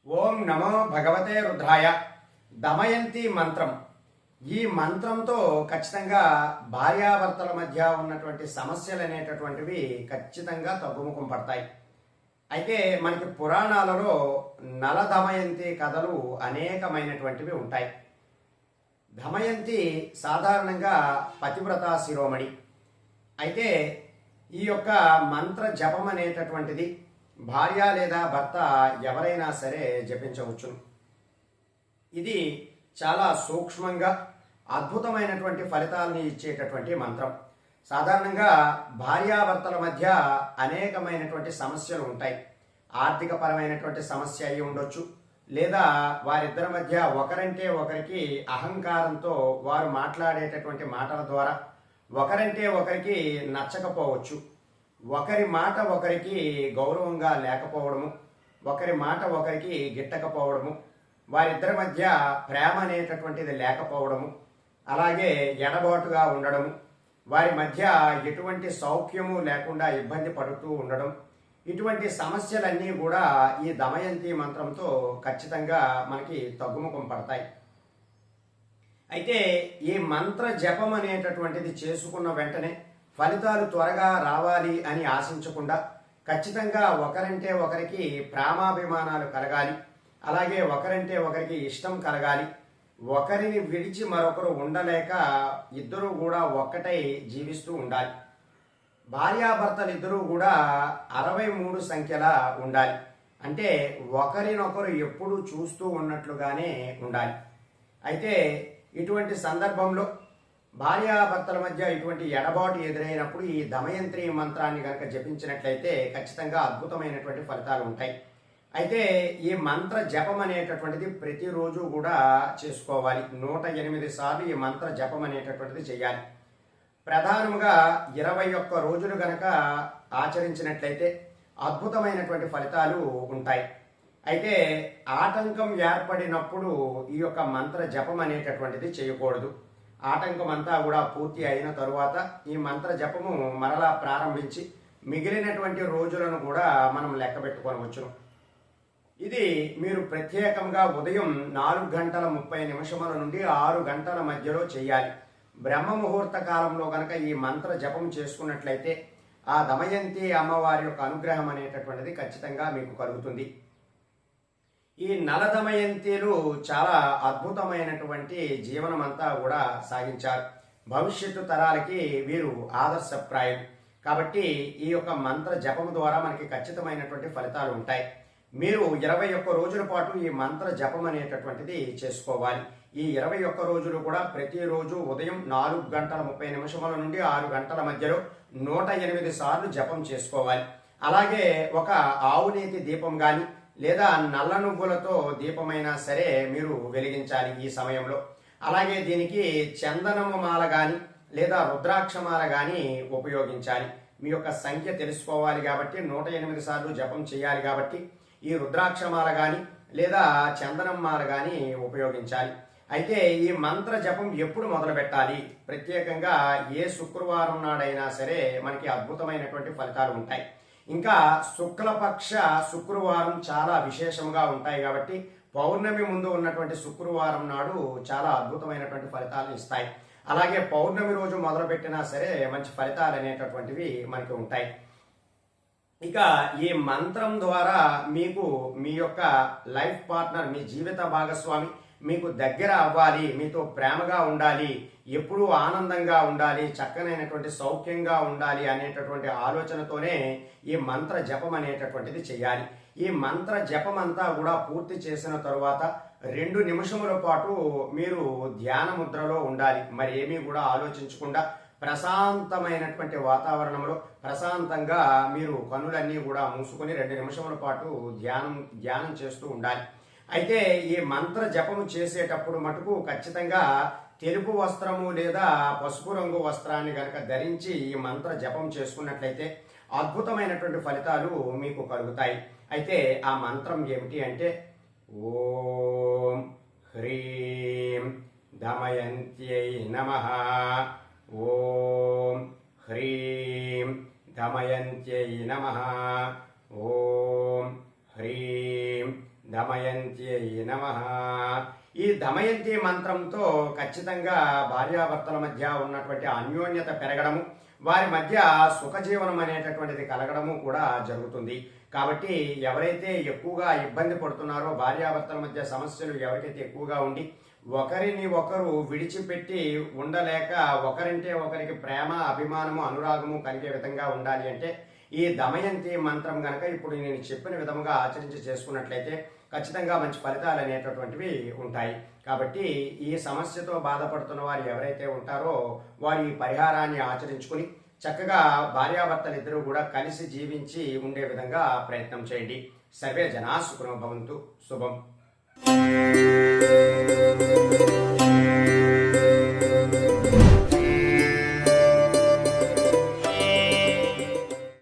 ఓం నమో భగవతే రుద్రాయ. దమయంతి మంత్రం. ఈ మంత్రంతో ఖచ్చితంగా భార్యాభర్తల మధ్య ఉన్నటువంటి సమస్యలు అనేటటువంటివి ఖచ్చితంగా తగ్గుముఖం పడతాయి. అయితే మనకి పురాణాలలో నల దమయంతి కథలు అనేకమైనటువంటివి ఉంటాయి. దమయంతి సాధారణంగా పతివ్రత శిరోమణి. అయితే ఈ యొక్క మంత్ర జపం అనేటటువంటిది భార్య లేదా భర్త ఎవరైనా సరే జపించవచ్చును. ఇది చాలా సూక్ష్మంగా అద్భుతమైనటువంటి ఫలితాలని ఇచ్చేటటువంటి మంత్రం. సాధారణంగా భార్యాభర్తల మధ్య అనేకమైనటువంటి సమస్యలు ఉంటాయి. ఆర్థిక పరమైనటువంటి సమస్య అయి ఉండొచ్చు, లేదా వారిద్దరి మధ్య ఒకరంటే ఒకరికి అహంకారంతో వారు మాట్లాడేటటువంటి మాటల ద్వారా ఒకరంటే ఒకరికి నచ్చకపోవచ్చు. ఒకరి మాట ఒకరికి గౌరవంగా లేకపోవడము, ఒకరి మాట ఒకరికి గిట్టకపోవడము, వారిద్దరి మధ్య ప్రేమ అనేటటువంటిది లేకపోవడము, అలాగే ఎడబాటుగా ఉండడము, వారి మధ్య ఎటువంటి సౌఖ్యము లేకుండా ఇబ్బంది పడుతూ ఉండడం, ఇటువంటి సమస్యలన్నీ కూడా ఈ దమయంతి మంత్రంతో ఖచ్చితంగా మనకి తగ్గుముఖం పడతాయి. అయితే ఈ మంత్ర జపం అనేటటువంటిది చేసుకున్న వెంటనే ఫలితాలు త్వరగా రావాలి అని ఆశించకుండా ఖచ్చితంగా ఒకరంటే ఒకరికి ప్రేమాభిమానాలు కలగాలి, అలాగే ఒకరంటే ఒకరికి ఇష్టం కలగాలి. ఒకరిని విడిచి మరొకరు ఉండలేక ఇద్దరూ కూడా ఒక్కటై జీవిస్తూ ఉండాలి. భార్యాభర్తలు ఇద్దరూ కూడా 63 సంఖ్యలా ఉండాలి. అంటే ఒకరినొకరు ఎప్పుడూ చూస్తూ ఉన్నట్లుగానే ఉండాలి. అయితే ఇటువంటి సందర్భంలో భార్యాభర్తల మధ్య ఇటువంటి ఎడబాటు ఎదురైనప్పుడు ఈ దమయంత్రి మంత్రాన్ని కనుక జపించినట్లయితే ఖచ్చితంగా అద్భుతమైనటువంటి ఫలితాలు ఉంటాయి. అయితే ఈ మంత్ర జపం అనేటటువంటిది ప్రతిరోజు కూడా చేసుకోవాలి. 108 సార్లు ఈ మంత్ర జపం అనేటటువంటిది చేయాలి. ప్రధానంగా 21 రోజులు గనక ఆచరించినట్లయితే అద్భుతమైనటువంటి ఫలితాలు ఉంటాయి. అయితే ఆటంకం ఏర్పడినప్పుడు ఈ యొక్క మంత్ర జపం అనేటటువంటిది చేయకూడదు. ఆటంకం అంతా కూడా పూర్తి అయిన తరువాత ఈ మంత్ర జపము మరలా ప్రారంభించి మిగిలినటువంటి రోజులను కూడా మనం లెక్క పెట్టుకోవచ్చును. ఇది మీరు ప్రత్యేకంగా ఉదయం 4:30 నుండి 6 గంటల మధ్యలో చేయాలి. బ్రహ్మ ముహూర్త కాలంలో గనక ఈ మంత్ర జపం చేసుకున్నట్లయితే ఆ దమయంతి అమ్మవారి యొక్క అనుగ్రహం అనేటటువంటిది ఖచ్చితంగా మీకు కలుగుతుంది. ఈ నల దమయంతిలు చాలా అద్భుతమైనటువంటి జీవనం అంతా కూడా సాగించారు. భవిష్యత్తు తరాలకి వీరు ఆదర్శప్రాయం. కాబట్టి ఈ యొక్క మంత్ర జపం ద్వారా మనకి ఖచ్చితమైనటువంటి ఫలితాలు ఉంటాయి. మీరు 21 రోజుల పాటు ఈ మంత్ర జపం అనేటటువంటిది చేసుకోవాలి. ఈ 21 రోజులు కూడా ప్రతిరోజు ఉదయం 4:30 నుండి 6 గంటల మధ్యలో 108 సార్లు జపం చేసుకోవాలి. అలాగే ఒక ఆవునేతి దీపం కానీ లేదా నల్ల నువ్వులతో దీపమైనా సరే మీరు వెలిగించాలి ఈ సమయంలో. అలాగే దీనికి చందనము మాల కానీ లేదా రుద్రాక్షమాల కానీ ఉపయోగించాలి. మీ యొక్క సంఖ్య తెలుసుకోవాలి కాబట్టి 108 సార్లు జపం చేయాలి కాబట్టి ఈ రుద్రాక్షమాల కానీ లేదా చందనం మాల కానీ ఉపయోగించాలి. అయితే ఈ మంత్ర జపం ఎప్పుడు మొదలు పెట్టాలి? ప్రత్యేకంగా ఏ శుక్రవారం నాడైనా సరే మనకి అద్భుతమైనటువంటి ఫలితాలు ఉంటాయి. ఇంకా శుక్లపక్ష శుక్రవారం చాలా విశేషంగా ఉంటాయి కాబట్టి పౌర్ణమి ముందు ఉన్నటువంటి శుక్రవారం నాడు చాలా అద్భుతమైనటువంటి ఫలితాలను ఇస్తాయి. అలాగే పౌర్ణమి రోజు మొదలుపెట్టినా సరే మంచి ఫలితాలు అనేటటువంటివి మనకి ఉంటాయి. ఇక ఈ మంత్రం ద్వారా మీకు మీ యొక్క లైఫ్ పార్ట్నర్, మీ జీవిత భాగస్వామి మీకు దగ్గర అవ్వాలి, మీతో ప్రేమగా ఉండాలి, ఎప్పుడూ ఆనందంగా ఉండాలి, చక్కనైనటువంటి సౌఖ్యంగా ఉండాలి అనేటటువంటి ఆలోచనతోనే ఈ మంత్ర జపం అనేటటువంటిది చేయాలి. ఈ మంత్ర జపం అంతా కూడా పూర్తి చేసిన తరువాత 2 నిమిషముల పాటు మీరు ధ్యాన ముద్రలో ఉండాలి. మరి ఏమీ కూడా ఆలోచించకుండా ప్రశాంతమైనటువంటి వాతావరణంలో ప్రశాంతంగా మీరు కన్నులన్నీ కూడా మూసుకొని 2 నిమిషముల పాటు ధ్యానం చేస్తూ ఉండాలి. అయితే ఈ మంత్ర జపము చేసేటప్పుడు మటుకు ఖచ్చితంగా తెలుపు వస్త్రము లేదా పసుపు రంగు వస్త్రాన్ని గనక ధరించి ఈ మంత్ర జపం చేసుకున్నట్లయితే అద్భుతమైనటువంటి ఫలితాలు మీకు కలుగుతాయి. అయితే ఆ మంత్రం ఏమిటి అంటే ఓం హ్రీం దమయంత్యై నమః, ఓం హ్రీం దమయంత్యై నమః, ఓం హ్రీం దమయంత్యై నమః. ఈ దమయంతి మంత్రంతో ఖచ్చితంగా భార్యాభర్తల మధ్య ఉన్నటువంటి అన్యోన్యత పెరగడము, వారి మధ్య సుఖజీవనం అనేటటువంటిది కలగడము కూడా జరుగుతుంది. కాబట్టి ఎవరైతే ఎక్కువగా ఇబ్బంది పడుతున్నారో, భార్యాభర్తల మధ్య సమస్యలు ఎవరికైతే ఎక్కువగా ఉండి ఒకరిని ఒకరు విడిచిపెట్టి ఉండలేక ఒకరింటే ఒకరికి ప్రేమ, అభిమానము, అనురాగము కలిగే విధంగా ఉండాలి అంటే ఈ దమయంతి మంత్రం గనక ఇప్పుడు నేను చెప్పిన విధముగా ఆచరించి చేసుకున్నట్లయితే ఖచ్చితంగా మంచి ఫలితాలు అనేటటువంటివి ఉంటాయి. కాబట్టి ఈ సమస్యతో బాధపడుతున్న వారు ఎవరైతే ఉంటారో వారు ఈ పరిహారాన్ని ఆచరించుకుని చక్కగా భార్యాభర్తలు ఇద్దరూ కూడా కలిసి జీవించి ఉండే విధంగా ప్రయత్నం చేయండి. సర్వే జనా సుఖినో భవంతు. శుభం.